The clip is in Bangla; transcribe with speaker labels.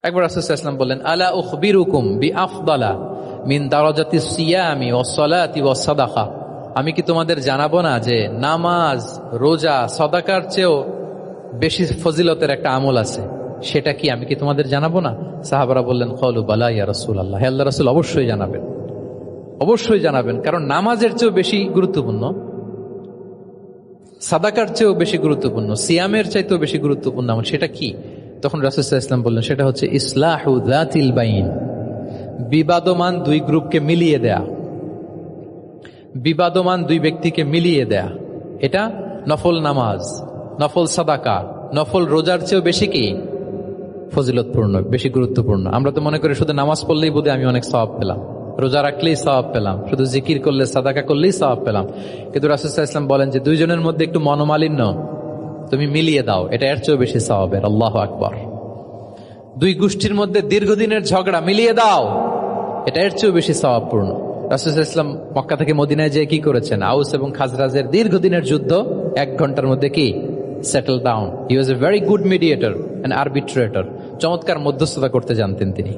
Speaker 1: একবার রাসূল সাল্লাল্লাহু আলাইহি ওয়াসাল্লাম বললেন, আলা উখবিরুকুম বিআফদালা মিন দারাজাতিস সিয়ামি ওয়াস সালাতি ওয়াস সাদাকা। আমি কি তোমাদের জানাবো না যে নামাজ, রোজা, সাদাকার চেয়েও বেশি ফজিলতের একটা আমল আছে, সেটা কি আমি কি তোমাদের জানাবো না? সাহাবারা বললেন, ক্বালু বালা ইয়া রাসূলুল্লাহ, হে আল্লাহর রাসূল, অবশ্যই জানাবেন, অবশ্যই জানাবেন। কারণ নামাজের চেয়েও বেশি গুরুত্বপূর্ণ, সাদাকার চেয়েও বেশি গুরুত্বপূর্ণ, সিয়ামের চাইতেও বেশি গুরুত্বপূর্ণ আমল, সেটা কি? তখন রাসূল সাল্লাল্লাহু আলাইহি ওয়াসাল্লাম বললেন, সেটা হচ্ছে ইসলাহু যাতিল বাইন, বিবাদমান দুই গ্রুপকে মিলিয়ে দেয়া, বিবাদমান দুই ব্যক্তিকে মিলিয়ে দেয়া। এটা নফল নামাজ, নফল সাদাকা, নফল রোজার চেয়েও বেশি কি ফজিলতপূর্ণ, বেশি গুরুত্বপূর্ণ। আমরা তো মনে করি শুধু নামাজ পড়লেই বোধহয় আমি অনেক সওয়াব পেলাম, রোজা রাখলেই সওয়াব পেলাম, শুধু জিকির করলে, সাদাকা করলেই সওয়াব পেলাম। কিন্তু রাসূল সাল্লাল্লাহু আলাইহি ওয়াসাল্লাম বলেন যে দুইজনের মধ্যে একটু মনোমালিন্য তুমি মিলিয়ে দাও, এটা এর চেয়েও বেশি সওয়াবের। আল্লাহু আকবার। দুই গোষ্ঠীর মধ্যে দীর্ঘদিনের ঝগড়া মিলিয়ে দাও, এটা এর চেয়েও বেশি সওয়াবপূর্ণ। রাসূল সাল্লাল্লাহু আলাইহি ওয়াসাল্লাম মক্কা থেকে মদিনায় যেয়ে কি করেছেন? আউস এবং খাজরাজের দীর্ঘদিনের যুদ্ধ 1 ঘন্টার মধ্যে কি settle down. He was a very good mediator, an arbitrator. চমৎকার মধ্যস্থতা করতে জানতেন তিনি।